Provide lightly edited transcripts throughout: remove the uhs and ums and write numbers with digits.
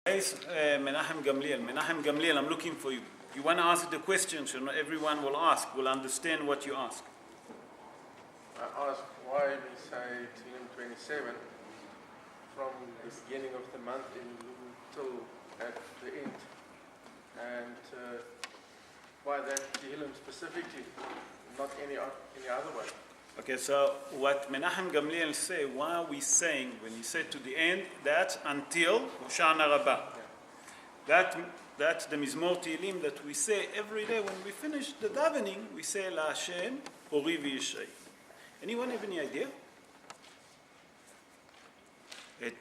Menachem Gamliel, I'm looking for you. You want to ask the question, so not everyone will ask, will understand what you ask. I ask why we say Tehillim 27 from the beginning of the month until at the end, and why that Tehillim specifically, not any other way. Okay, so what Menachem Gamliel say, why are we saying, when he said to the end, that until Hoshana Rabbah? That's the Mizmor Tehillim that we say every day when we finish the davening, we say La Hashem, Ori v'Yishrei. Anyone have any idea?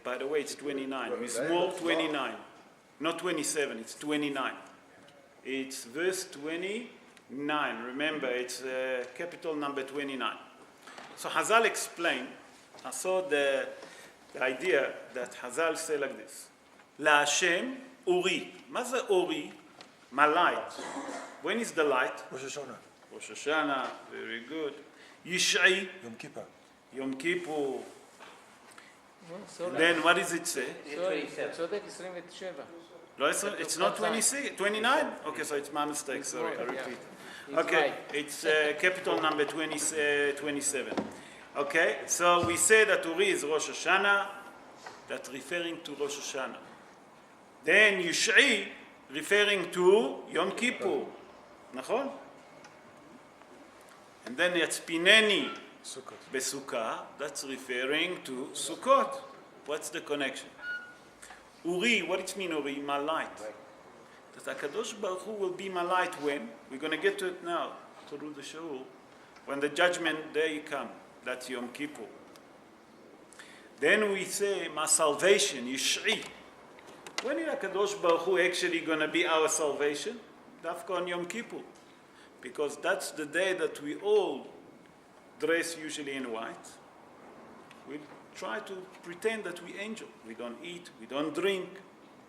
By the way, it's 29. Mizmor 29. Not 27, it's 29. It's verse 29. Remember, it's capital number 29. So Hazal explained, I saw the idea that Hazal say like this. La Hashem Uri. מה זה Uri? My light. When is the light? Rosh Hashanah. Rosh Hashanah, very good. Yishai. Yom Kippur. Yom Kippur. Then what does it say? It's not 26, 29? Okay, so it's my mistake, sorry, I repeat. Okay, it's capital number 27. Okay, so we say that Uri is Rosh Hashanah, that referring to Rosh Hashanah. Then Yishai referring to Yom Kippur. נכון? And then Yatzpineni Besukkah, that's referring to Sukkot. What's the connection? Uri, what it mean Uri? My light. That HaKadosh Baruch Hu will be my light when? We're going to get to it now, through the show. When the judgment day come, that's Yom Kippur. Then we say, my salvation, Yish'i. When is HaKadosh Baruch Hu actually going to be our salvation? Dafka on Yom Kippur. Because that's the day that we all dress usually in white. We try to pretend that we angel. We don't eat, we don't drink.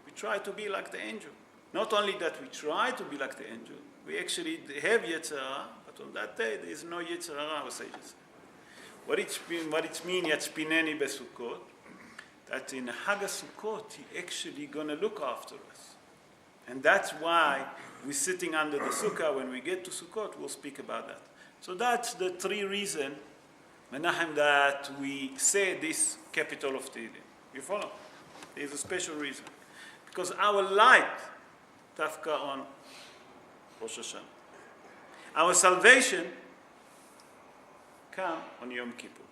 We try to be like the angel. Not only that we try to be like the angel, we actually have Yetzer Hara, but on that day there is no Yetzer Hara, our sages. What it means, Yatzpineni Besukkot, that in Hag HaSukkot, he actually going to look after us. And that's why we're sitting under the Sukkah. When we get to Sukkot, we'll speak about that. So that's the three reasons, Menachem, that we say this capital of Tehillim. You follow? There's a special reason. Because our light, Tafka on Rosh Hashanah. Our salvation come on Yom Kippur.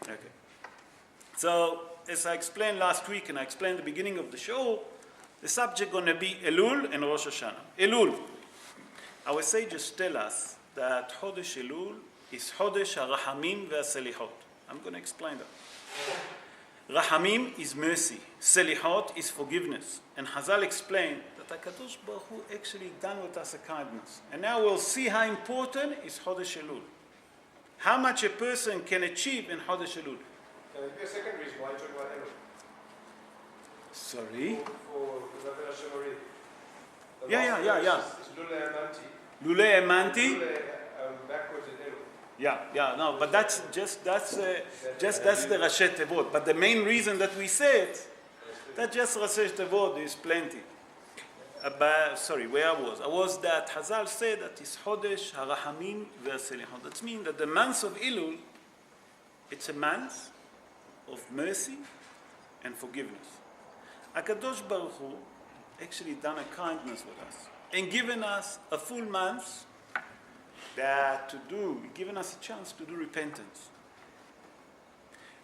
Okay. So, as I explained last week, and I explained at the beginning of the show, the subject going to be Elul and Rosh Hashanah. Elul. Our sages tell us that Chodesh Elul is Chodesh HaRahamim VeHaSelihot. I'm going to explain that. Rahamim is mercy. Selihot is forgiveness. And Hazal explained that HaKadosh Baruch Hu actually done with us a kindness. And now we'll see how important is Chodesh Elul. How much a person can achieve in Chodesh Elul. Can there be a second reason why you talk about Elul? Sorry? For Hashem already. Yeah. It's Lule Emanti. Lule Emanti. Lule backwards in Elul. Yeah, no, but that's the Rashi Tevot. But the main reason that we say it, that just Rashi Tevot is plenty. Where I was that Hazal said that it's Chodesh HaRahamim VeHaSelihot. That means that the month of Elul, it's a month of mercy and forgiveness. HaKadosh Baruch Hu actually done a kindness with us and given us a full month given us a chance to do repentance.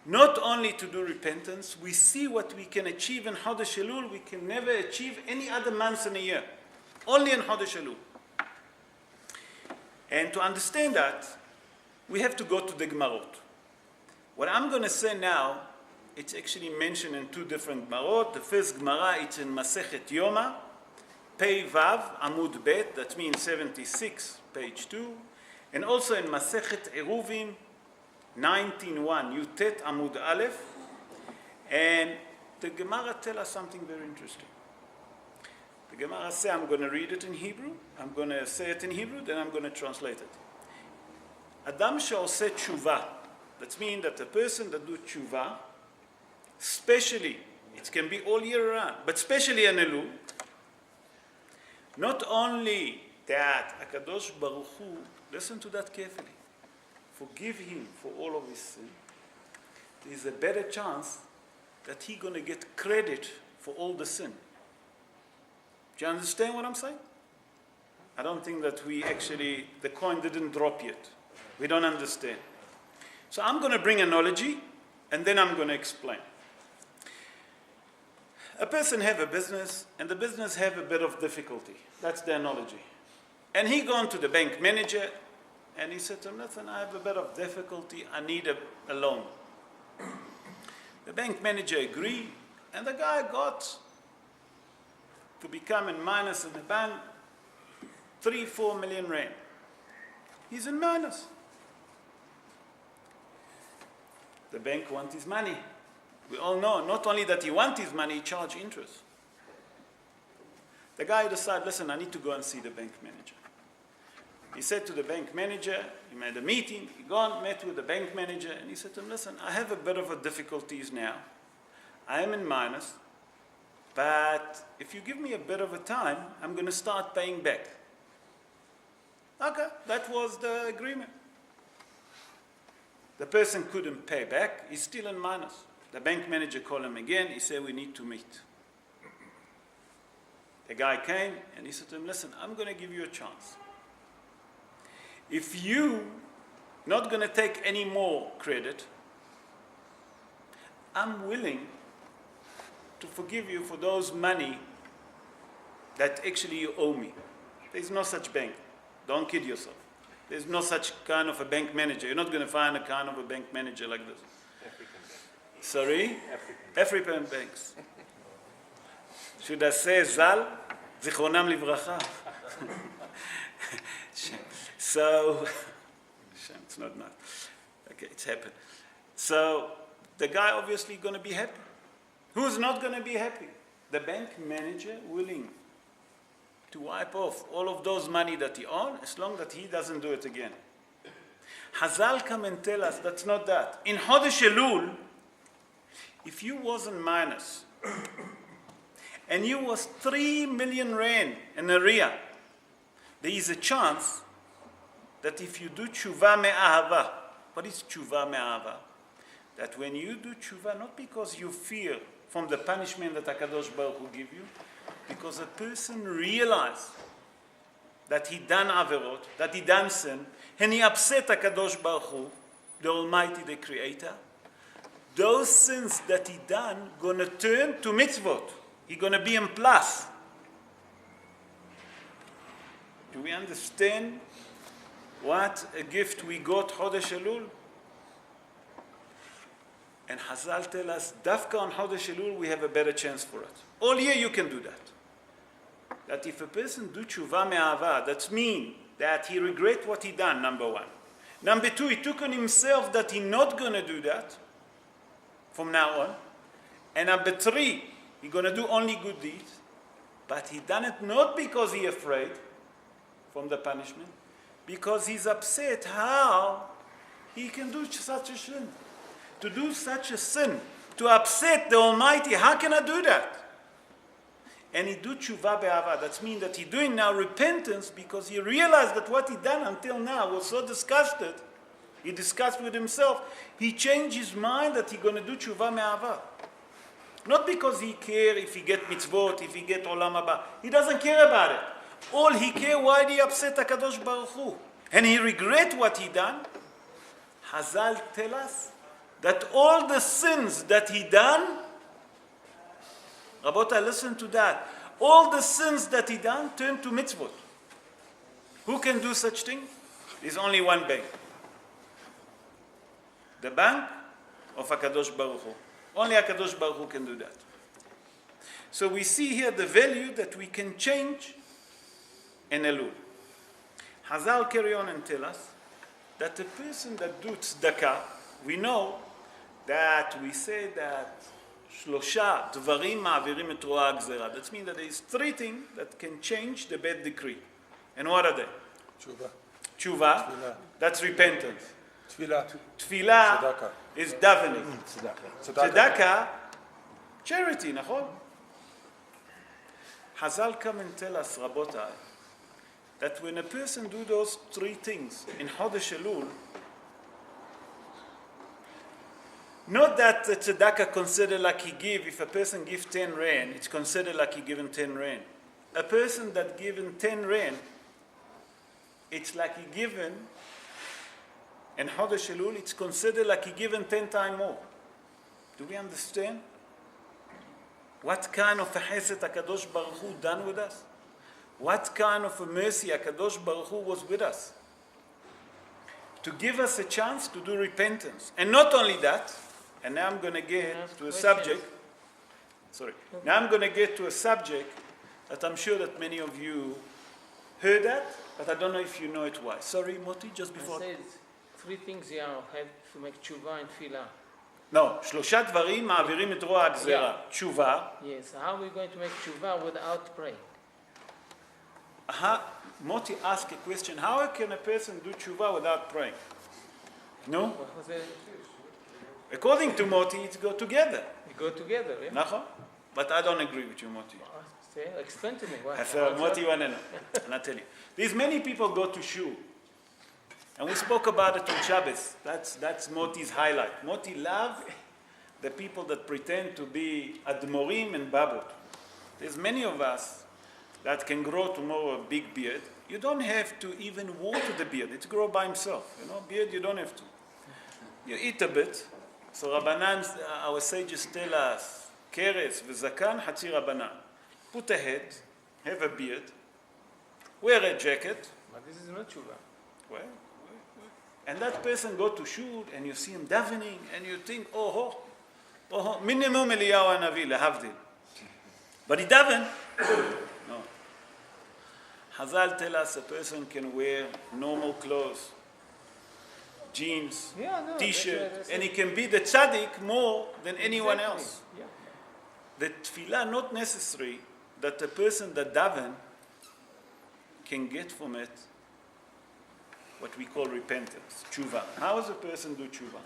Not only to do repentance, we see what we can achieve in Chodesh Elul, we can never achieve any other month in a year. Only in Chodesh Elul. And to understand that, we have to go to the Gemarot. What I'm going to say now, it's actually mentioned in two different Gemarot. The first Gemara, it's in Masechet Yoma, Pei Vav, Amud Bet, that means 76, page 2. And also in Masechet Eruvin, 19.1, Yutet Amud Aleph. And the Gemara tell us something very interesting. The Gemara say, I'm going to read it in Hebrew, I'm going to say it in Hebrew, then I'm going to translate it. Adam she'oseh tshuva, that means that the person that do tshuva, especially It can be all year round, but especially in Elul. Not only that, HaKadosh Baruch Hu, listen to that carefully, forgive him for all of his sin. There's a better chance that he's going to get credit for all the sin. Do you understand what I'm saying? I don't think that the coin didn't drop yet. We don't understand. So I'm going to bring an analogy, and then I'm going to explain. A person have a business, and the business have a bit of difficulty. That's the analogy. And he gone to the bank manager, and he said to him, listen, I have a bit of difficulty, I need a loan. The bank manager agreed, and the guy got to become in minus in the bank 3-4 million rand. He's in minus. The bank wants his money. We all know, not only that he wants his money, he charge interest. The guy decided, listen, I need to go and see the bank manager. He said to the bank manager, he made a meeting, he gone, met with the bank manager, and he said to him, listen, I have a bit of a difficulties now. I am in minus, but if you give me a bit of a time, I'm going to start paying back. Okay, that was the agreement. The person couldn't pay back, he's still in minus. The bank manager called him again, he said, we need to meet. The guy came and he said to him, listen, I'm going to give you a chance. If you not going to take any more credit, I'm willing to forgive you for those money that actually you owe me. There's no such bank. Don't kid yourself. There's no such kind of a bank manager. You're not going to find a kind of a bank manager like this. African bank. Sorry? African banks. Should I say Zal? Zichronam livracha. So, it's not nice. Okay, it's happened. So, the guy obviously going to be happy. Who's not going to be happy? The bank manager willing to wipe off all of those money that he owns, as long as he doesn't do it again. Hazal come and tell us that's not that. In Chodesh Elul, if you was in minus, and you was 3 million rand in area, there is a chance that if you do tshuva me'ahava, what is tshuva me'ahava? That when you do tshuva, not because you fear from the punishment that HaKadosh Baruch Hu give you, because a person realizes that he done averot, that he done sin, and he upset HaKadosh Baruch Hu, the Almighty, the Creator, those sins that he done gonna turn to mitzvot. He gonna be in plus. Do we understand what a gift we got Chodesh Elul? And Hazal tell us, Dafka on Chodesh Elul, we have a better chance for it. All year you can do that. That if a person do tshuva me'ava, that means that he regret what he done, number one. Number two, he took on himself that he not going to do that from now on. And number three, he going to do only good deeds. But he done it not because he afraid from the punishment, because he's upset how he can do such a sin. To do such a sin, to upset the Almighty, how can I do that? And he do tshuva be'ava. That means that he doing now repentance because he realized that what he done until now was so disgusted. He discussed with himself. He changed his mind that he going to do tshuva me'ava. Not because he care if he get mitzvot, if he get olam haba. He doesn't care about it. All he care why he upset HaKadosh Baruch Hu. And he regret what he done. Hazal tell us that all the sins that he done, Rabotai, listen to that. All the sins that he done turn to mitzvot. Who can do such thing? There's only one bank. The bank of HaKadosh Baruch Hu. Only HaKadosh Baruch Hu can do that. So we see here the value that we can change in Elul. Hazal carry on and tell us that the person that do tzedakah, we know that we say that שלושה דברים מעבירים את רוע הגזרה. That means that there is 3 things that can change the bad decree. And what are they? Tshuva. That's repentance. Tefillah is davening. Tzedakah charity, נכון? Hazal come and tell us, Rabotai, that when a person do those three things in Chodesh Elul, not that the tzedakah considered like he give, if a person give 10 rand, it's considered like he given 10 rand. A person that given 10 rand, it's like he given, in Chodesh Elul, it's considered like he given 10 times more. Do we understand? What kind of a chesed HaKadosh Baruch Hu done with us? What kind of a mercy HaKadosh Baruch Hu was with us? To give us a chance to do repentance. And not only that, and now I'm going to get to a subject, now I'm going to get to a subject that I'm sure that many of you heard that, but I don't know if you know it why. Sorry, Moti, just before. I said 3 things you have to make tshuva and tefillah. No, 3 דברים מעבירים את רוע הגזירה. תשובה. Yes, how are we going to make tshuva without praying? Moti asked a question, how can a person do tshuva without praying? No? What was it? According to Moti, it go together. We go together, yeah? נכון? But I don't agree with you, Moti. Say, explain to me. What? Moti wanna know. And I tell you. There's many people go to shul. And we spoke about it on Shabbos. That's Moti's highlight. Moti love the people that pretend to be admorim and babot. There's many of us that can grow tomorrow a big beard. You don't have to even water the beard. It grows by himself. You know, beard you don't have to. You eat a bit. So Rabbanan, our sages tell us, keres v'zakan hatzi Rabbanan. Put a head, have a beard, wear a jacket. But this is not tshuva. Well, and that person go to shul and you see him davening and you think, oh, minimum Eliyahu Hanavi lehavdil. But he daven. No. Hazal tell us a person can wear normal clothes, jeans, t-shirt, and he can be the tzaddik more than anyone else. Yeah. The tefillah not necessary that a person that daven can get from it what we call repentance, tshuva. How does a person do tshuva?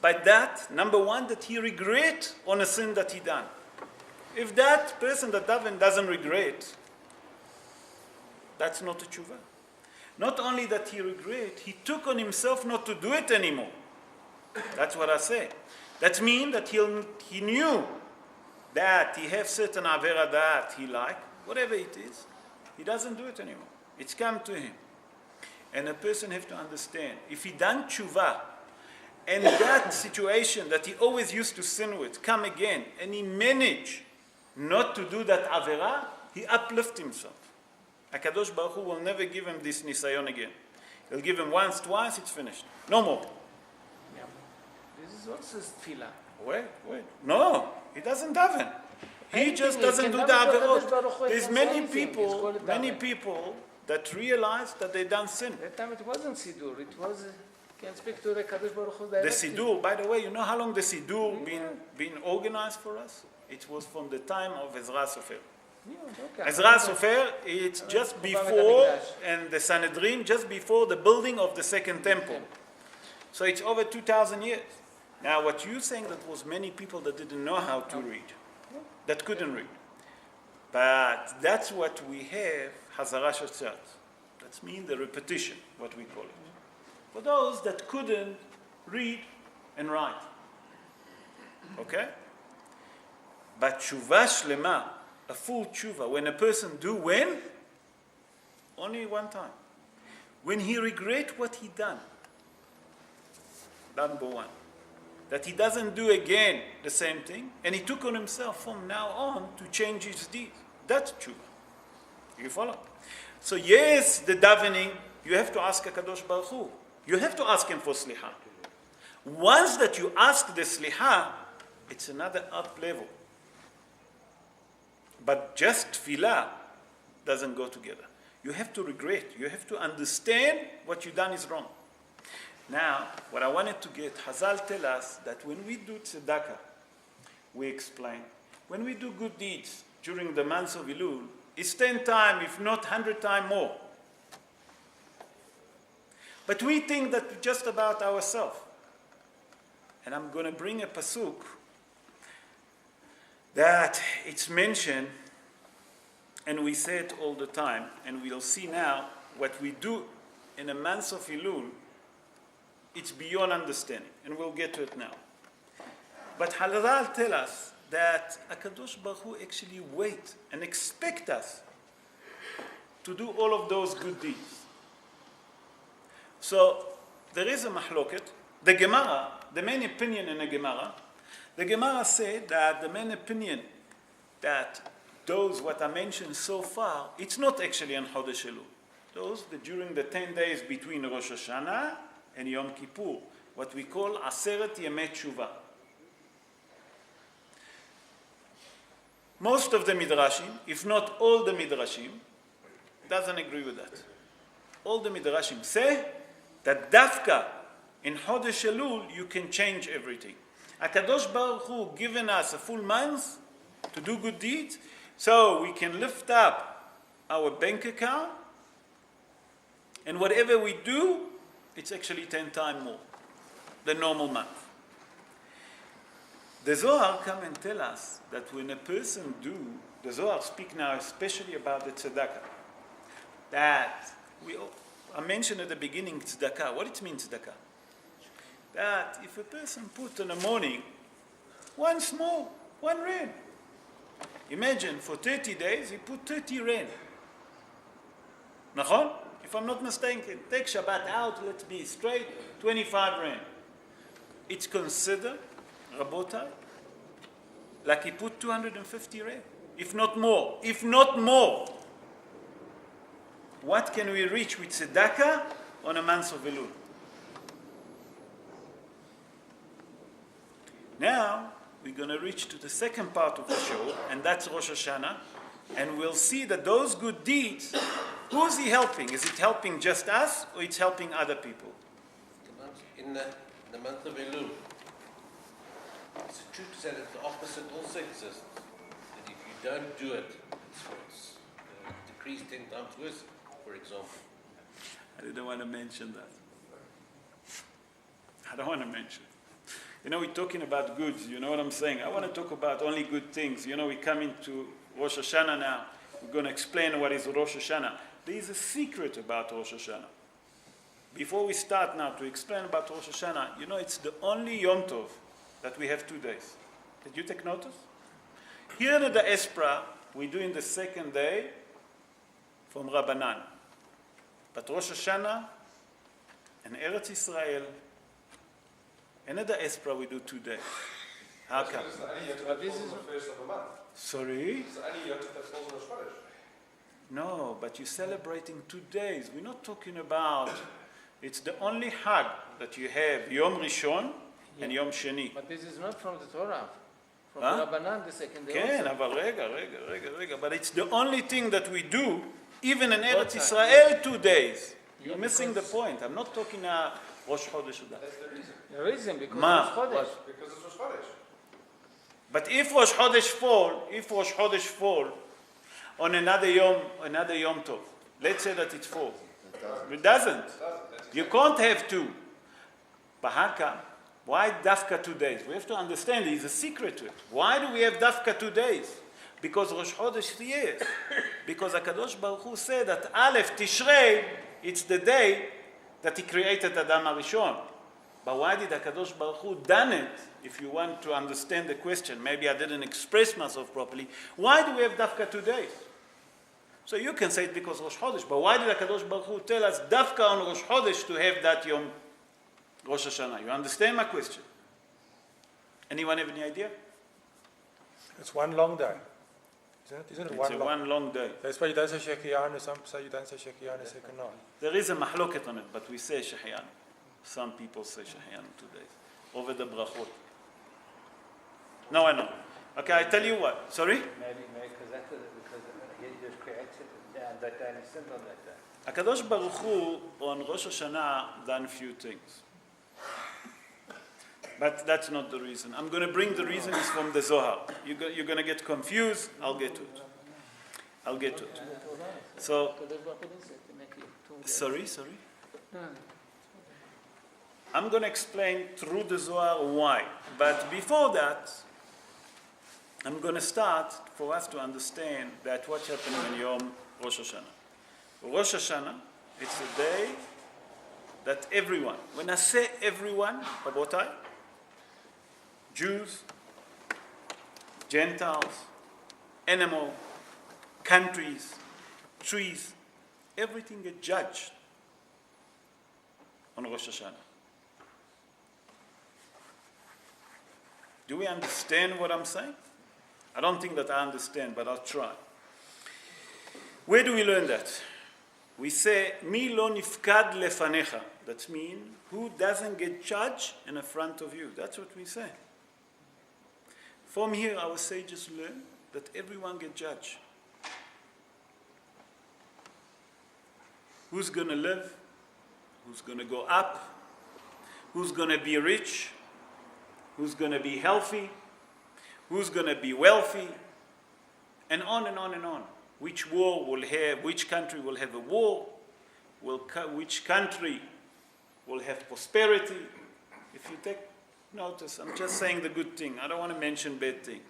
By that, number one, that he regret on a sin that he done. If that person that daven doesn't regret, that's not a tshuva. Not only that he regret, he took on himself not to do it anymore. That's what I say. That means that he knew that he have certain avera that he like, whatever it is, he doesn't do it anymore. It's come to him. And a person have to understand, if he done tshuva, and that situation that he always used to sin with come again, and he manage not to do that avera, he uplift himself. HaKadosh Baruch Hu will never give him this nisayon again. He'll give him once, twice, it's finished. No more. Yeah. This is also tefillah. Wait. No, he doesn't daven. He just doesn't do the averot. There's many people that realize that they done sin. That time it wasn't Sidur, it was, can speak to the Kadosh Baruch Hu The directly. Sidur, by the way, you know how long the Sidur been organized for us? It was from the time of Ezra Sofer. Yeah, okay. Ezra Sofer, it's just before, and the Sanhedrin, just before the building of the second temple. So it's over 2,000 years. Now what you're saying, that was many people that didn't know how to read, that couldn't read. But that's what we have, Hazara Shatzat. That means the repetition, what we call it. For those that couldn't read and write. Okay? But tshuva shlema, a full tshuva, when a person do when? Only one time. When he regret what he done. Number one. That he doesn't do again the same thing, and he took on himself from now on to change his deed. That's tshuva. You follow? So yes, the davening, you have to ask HaKadosh Baruch Hu. You have to ask him for sliha. Once that you ask the sliha, it's another up level. But just tefillah doesn't go together. You have to regret. You have to understand what you done is wrong. Now, what I wanted to get, Hazal tell us that when we do tzedakah, we explain, when we do good deeds during the months of Elul, it's 10 times, if not 100 times more. But we think that just about ourselves. And I'm going to bring a pasuk that it's mentioned, and we say it all the time, and we'll see now what we do in a month of Elul, it's beyond understanding, and we'll get to it now. But Halal tell us that HaKadosh Baruch Hu actually wait and expect us to do all of those good deeds. So there is a mahloket. The Gemara, the main opinion in the Gemara said that the main opinion that those what I mentioned so far, it's not actually on Chodesh Elul. Those during the 10 days between Rosh Hashanah and Yom Kippur, what we call Aseret Yemei Tshuva. Most of the Midrashim, if not all the Midrashim, doesn't agree with that. All the Midrashim say that Dafka in Chodesh Elul you can change everything. HaKadosh Baruch Hu given us a full month to do good deeds, so we can lift up our bank account, and whatever we do, it's actually 10 times more than normal month. The Zohar come and tell us that when a person do, the Zohar speak now especially about the tzedakah, that I mentioned at the beginning tzedakah. What it means tzedakah? That if a person put in the morning one rain, imagine for 30 days he put 30 rain. Nachon? If I'm not mistaken, take Shabbat out, let's be straight, 25 rain. It's considered, Rabotai, like he put 250 rain, if not more. If not more. What can we reach with tzedakah on a month of Elul? Now, we're going to reach to the second part of the show, and that's Rosh Hashanah, and we'll see that those good deeds, who's he helping? Is it helping just us, or it's helping other people? In the month of Elul, it's true to say that the opposite also exists. That if you don't do it, it's decreased 10 times worse, for example. I didn't want to mention that. I don't want to mention it. You know, we're talking about goods, you know what I'm saying? I want to talk about only good things. You know, we come into Rosh Hashanah now. We're going to explain what is Rosh Hashanah. There is a secret about Rosh Hashanah. Before we start now to explain about Rosh Hashanah, you know, it's the only Yom Tov that we have 2 days. Did you take notice? Here in the Espra, we're doing the second day from Rabbanan. But Rosh Hashanah and Eretz Israel, and at the Espra we do 2 days. How come? It's the only Yom Tov that falls on the first of the month. Sorry? It's the only Yom Tov that falls on Rosh Chodesh. No, but you're celebrating 2 days. We're not talking about, it's the only Hag that you have, Yom Rishon and Yom Sheni. But this is not from the Torah. From Huh? Rabbanan, the second day כן, also. אבל רגע. But it's the only thing that we do, even in Eretz Israel, 2 days. You're missing the point. I'm not talking Rosh Chodesh. That's the reason. The reason, because Ma? it's Chodesh. Because it's Rosh Chodesh. But if Rosh Chodesh fall on another Yom Tov, let's say that it falls. It doesn't. You can't have 2. Bahaka, why Dafka 2 days? We have to understand there's a secret to it. Why do we have Dafka 2 days? Because Rosh Chodesh, yes. Because HaKadosh Baruch Hu said that Aleph Tishrei, it's the day that he created Adam HaRishon. But why did HaKadosh Baruch Hu done it? If you want to understand the question, maybe I didn't express myself properly. Why do we have Dafka 2 days? So you can say it because Rosh Chodesh, but why did HaKadosh Baruch Hu tell us Dafka on Rosh Chodesh to have that Yom Rosh Hashanah? You understand my question? Anyone have any idea? It's one long day. Isn't it It's one a long? one long day. That's why you don't say Shekianu, some say you don't say Shekianu second night. There is a mahloket on it, but we say Shehyan. Some people say Shehyan 2 days. Over the brachot. No, I know. Okay, I tell you what. Sorry? Maybe because he just creates it and that day is simple like that. HaKadosh Baruch Hu on Rosh Hashanah done few things. But that's not the reason. I'm going to bring the reason is from the Zohar. You're going to get confused. I'll get to it. So, sorry. I'm going to explain through the Zohar why. But before that, I'm going to start for us to understand that what's happening on Yom Rosh Hashanah. Rosh Hashanah, it's a day that everyone, when I say everyone, Rabotai, Jews, Gentiles, animal, countries, trees, everything gets judged on Rosh Hashanah. Do we understand what I'm saying? I don't think that I understand, but I'll try. Where do we learn that? We say, Mi lo nifkad lefanecha. That means, who doesn't get judged in the front of you? That's what we say. From here, our sages learn that everyone gets judged. Who's going to live? Who's going to go up? Who's going to be rich? Who's going to be healthy? Who's going to be wealthy? And on and on and on. Which country will have a war? Which country will have prosperity? If you take notice, I'm just saying the good thing. I don't want to mention bad thing.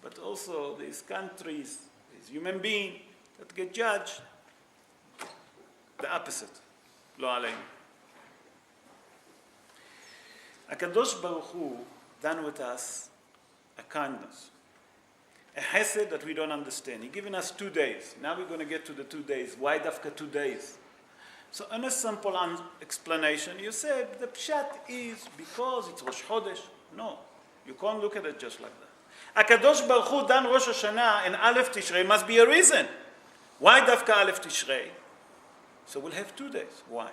But also these countries, these human beings that get judged, the opposite. Lo aleinu. HaKadosh Baruch Hu done with us a kindness, a chesed that we don't understand. He's given us 2 days. Now we're going to get to the 2 days. Why dafka 2 days? So in a simple explanation, you said the pshat is because it's Rosh Chodesh. No, you can't look at it just like that. HaKadosh Baruch Hu done Rosh Hashanah and Aleph Tishrei must be a reason. Why dafka Aleph Tishrei? So we'll have 2 days. Why?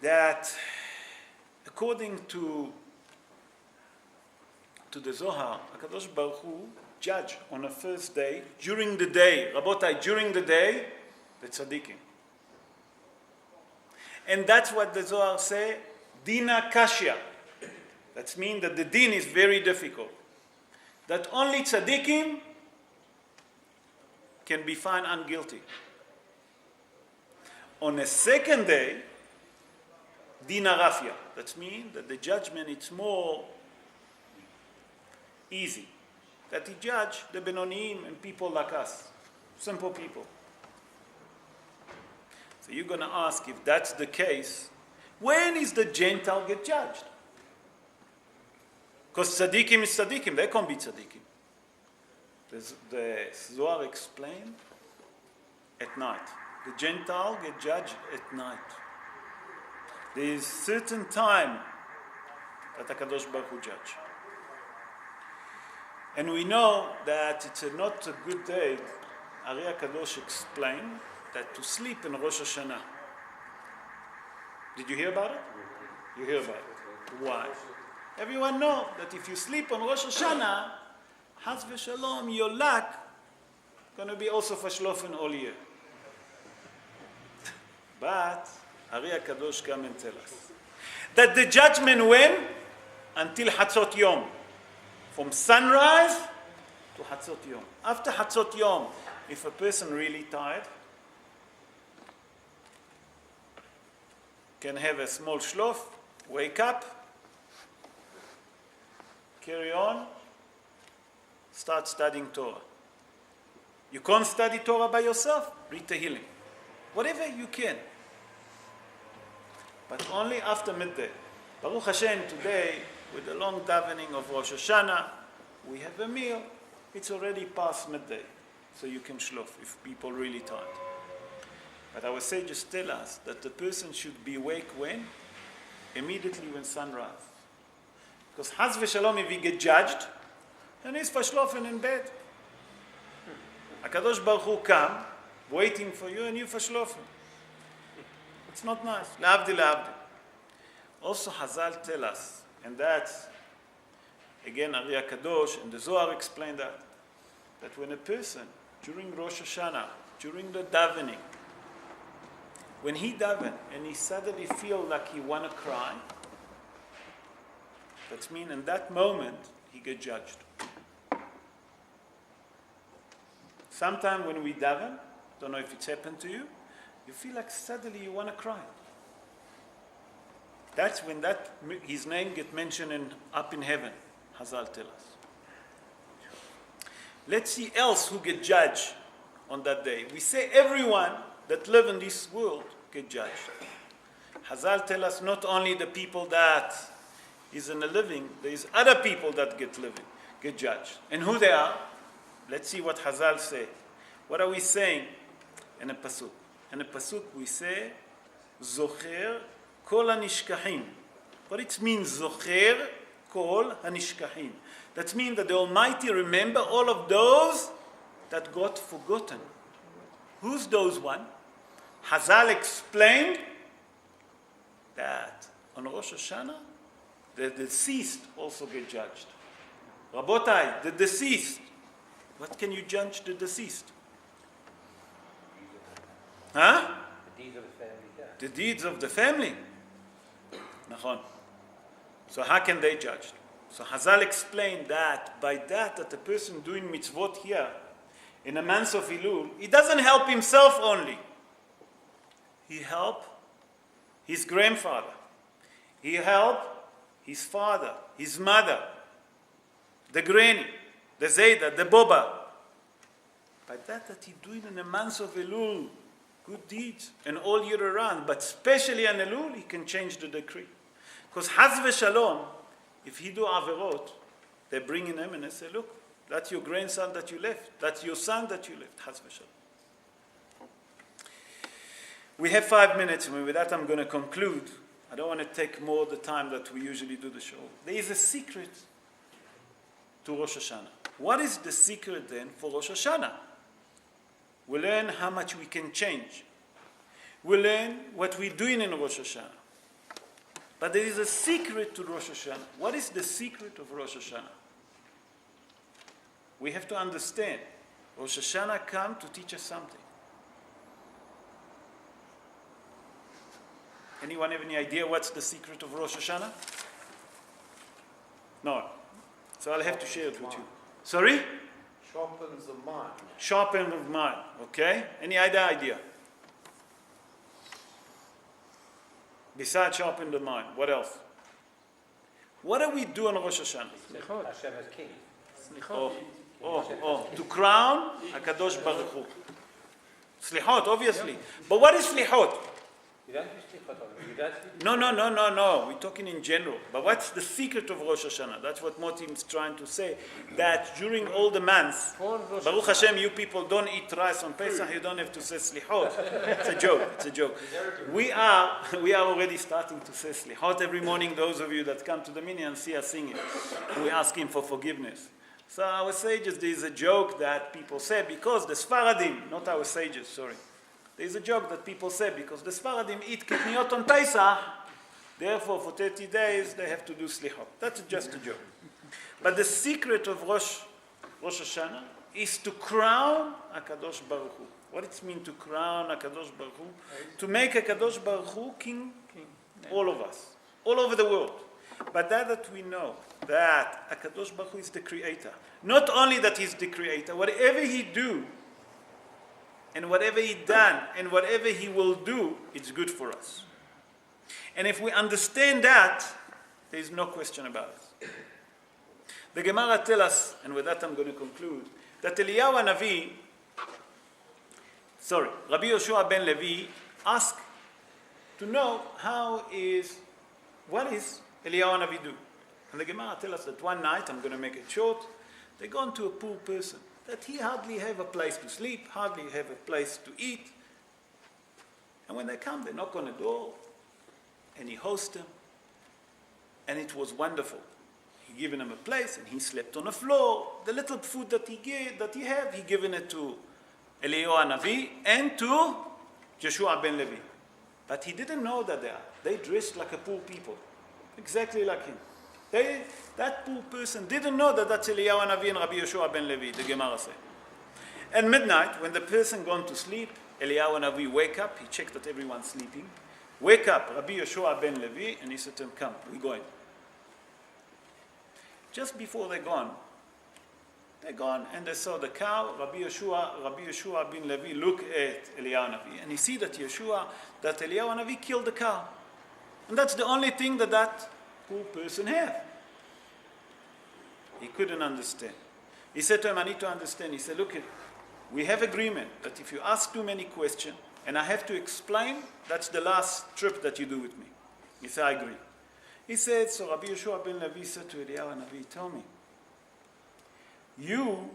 That according to the Zohar, HaKadosh Baruch Hu judge on the first day, during the day, Rabotai, during the day, the tzaddikim. And that's what the Zohar say, Dina Kashya. That means that the din is very difficult. That only tzaddikim can be found unguilty. On the second day, Dina Rafia. That means that the judgment is more easy. That he judge the Benonim and people like us, simple people. So you're going to ask, if that's the case, when is the Gentile get judged? Because tzaddikim is tzaddikim, they can't be tzaddikim. The Zohar explained at night. The Gentile get judged at night. There is certain time that HaKadosh Baruch Hu judge. And we know that it's not a good day. Ari HaKadosh explained that to sleep in Rosh Hashanah. Did you hear about it? You hear about it. Why? Everyone knows that if you sleep on Rosh Hashanah, Chas v'shalom, your luck going to be also fashlofen all year. But Ari HaKadosh come and tell us that the judgment when? Until Hatzot Yom. From sunrise to Hatzot Yom. After Hatzot Yom, if a person really tired, can have a small shlof, wake up, carry on, start studying Torah. You can't study Torah by yourself, read Tehillim. Whatever you can. But only after midday. Baruch Hashem, today, with the long davening of Rosh Hashanah, we have a meal. It's already past midday, so you can shlof if people really tired. But our sages tell us that the person should be awake when? Immediately when sunrise. Because Chas v'shalom, if he get judged, then he's fashlofen in bed. HaKadosh Baruch Hu come, waiting for you, and you fashlofen. It's not nice. La'avdi, la'avdi. Also, Hazal tell us, and that's, again, Ari HaKadosh, and the Zohar explained that when a person, during Rosh Hashanah, during the davening, when he daven and he suddenly feel like he want to cry, that means in that moment, he get judged. Sometimes when we daven, don't know if it's happened to you, you feel like suddenly you want to cry. That's when his name get mentioned up in heaven. Hazal tell us. Let's see else who get judged on that day. We say everyone that live in this world get judged. Hazal tell us not only the people that is in the living, there is other people that get judged. And who they are? Let's see what Hazal say. What are we saying in a pasuk? In a pasuk we say, Zocher kol hanishkahim. What it means, Zocher kol hanishkahim. That means that the Almighty remember all of those that got forgotten. Who's those one? Hazal explained that on Rosh Hashanah, the deceased also get judged. Rabotai, the deceased. What can you judge the deceased? Huh? The deeds of the family, yeah. The deeds of the family. Nachon. So how can they judge? So Hazal explained that by that the person doing mitzvot here in a month of Elul, he doesn't help himself only. He help his grandfather. He help his father, his mother, the granny, the Zayda, the Boba. By that he doing in a month of Elul good deeds and all year around, but especially on Elul he can change the decree. Because Haz v'Shalom, if he do averot, they bring in him and they say, look, that's your grandson that you left. That's your son that you left. Haz v'Shalom. We have 5 minutes, and with that I'm going to conclude. I don't want to take more of the time that we usually do the show. There is a secret to Rosh Hashanah. What is the secret then for Rosh Hashanah? We learn how much we can change. We learn what we're doing in Rosh Hashanah. But there is a secret to Rosh Hashanah. What is the secret of Rosh Hashanah? We have to understand. Rosh Hashanah come to teach us something. Anyone have any idea what's the secret of Rosh Hashanah? No. So I'll have to share it with you. Sorry? Sharpens the mind. Sharpen of mind. Okay? Any other idea? Besides sharpen the mind, what else? What do we do on Rosh Hashanah? Slichot. Hashem is king. Slichot. To crown HaKadosh Baruch Hu. Slichot, obviously. But what is slichot? You don't do slichot already. You don't do No. We're talking in general. But what's the secret of Rosh Hashanah? That's what Motim is trying to say. That during all the months, Baruch Hashem, you people don't eat rice on Pesach, you don't have to say slichot. It's a joke. We are already starting to say slichot every morning, those of you that come to the minyan and see us singing. We ask him for forgiveness. So our sages, there is a joke that people say, because the Sfaradim, not our sages, sorry. There is a joke that people say, because the Sfaradim eat kitniot on Pesach, therefore for 30 days they have to do slichot. That's just a joke. But the secret of Rosh Hashanah is to crown HaKadosh Baruch Hu. What it means to crown HaKadosh Baruch Hu? To make HaKadosh Baruch Hu king, all of us, all over the world. But that we know, that HaKadosh Baruch Hu is the creator. Not only that he's the creator, whatever he do, and whatever he done, and whatever he will do, it's good for us. And if we understand that, there is no question about it. The Gemara tells us, and with that I'm going to conclude, that Eliyahu Hanavi, Rabbi Yoshua ben Levi asked to know what is Eliyahu Hanavi do? And the Gemara tells us that one night, I'm going to make it short, they gone to a poor person, that he hardly have a place to sleep, hardly have a place to eat. And when they come, they knock on the door, and he hosts them, and it was wonderful. He given him a place, and he slept on the floor. The little food that he have, he given it to Eliyahu Hanavi and to Joshua ben Levi. But he didn't know that they dressed like a poor people, exactly like him. That poor person didn't know that that's Eliyahu Hanavi and Rabbi Yoshua ben Levi, the Gemara says. At midnight, when the person gone to sleep, Eliyahu Hanavi wake up, he checked that everyone's sleeping. Wake up, Rabbi Yoshua ben Levi, and he said to him, come, we're going. Just before they're gone and they saw the cow. Rabbi Yoshua ben Levi look at Eliyahu Hanavi, and he see that Eliyahu Hanavi killed the cow. And that's the only thing that that poor person had. He couldn't understand. He said to him, I need to understand. He said, look, we have agreement that if you ask too many questions and I have to explain, that's the last trip that you do with me. He said, I agree. He said, so Rabbi Yeshua ben Levi said to Eliyahu Navi, tell me, you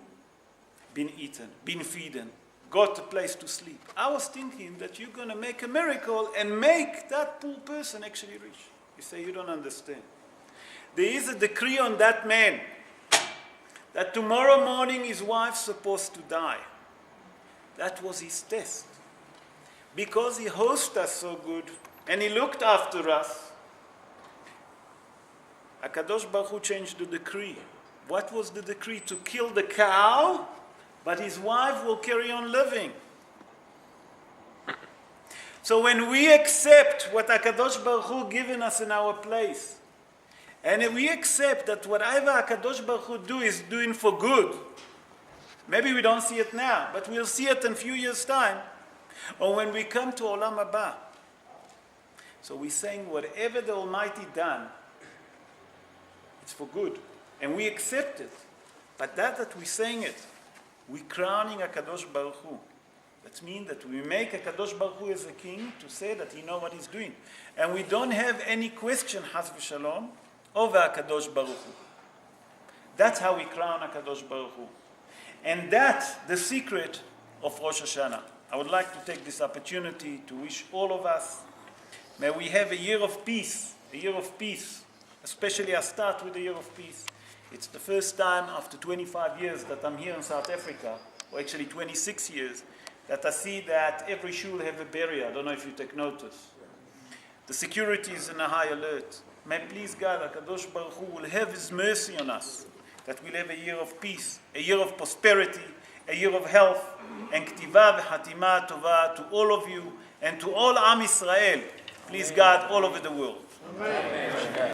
been eaten, been feeding, got a place to sleep. I was thinking that you're going to make a miracle and make that poor person actually rich. He said, you don't understand. There is a decree on that man that tomorrow morning his wife's supposed to die. That was his test. Because he hosted us so good and he looked after us, HaKadosh Baruch Hu changed the decree. What was the decree? To kill the cow, but his wife will carry on living. So when we accept what HaKadosh Baruch Hu given us in our place, and if we accept that whatever HaKadosh Baruch Hu do is doing for good, maybe we don't see it now, but we'll see it in a few years' time, or when we come to Olam Haba. So we're saying whatever the Almighty done, it's for good. And we accept it. But that we're saying it, we're crowning HaKadosh Baruch Hu. That means that we make HaKadosh Baruch Hu as a king to say that he knows what he's doing. And we don't have any question, Chas v'Shalom, over HaKadosh Baruch Hu. That's how we crown HaKadosh Baruch Hu. And that's the secret of Rosh Hashanah. I would like to take this opportunity to wish all of us, may we have a year of peace, Especially I start with the year of peace. It's the first time after 25 years that I'm here in South Africa, or actually 26 years, that I see that every shul have a barrier. I don't know if you take notice. The security is in a high alert. May please God, HaKadosh Baruch Hu will have His mercy on us, that we'll have a year of peace, a year of prosperity, a year of health, and K'tiva v'Chatima Tova to all of you and to all Am Israel. Please God, all over the world. Amen.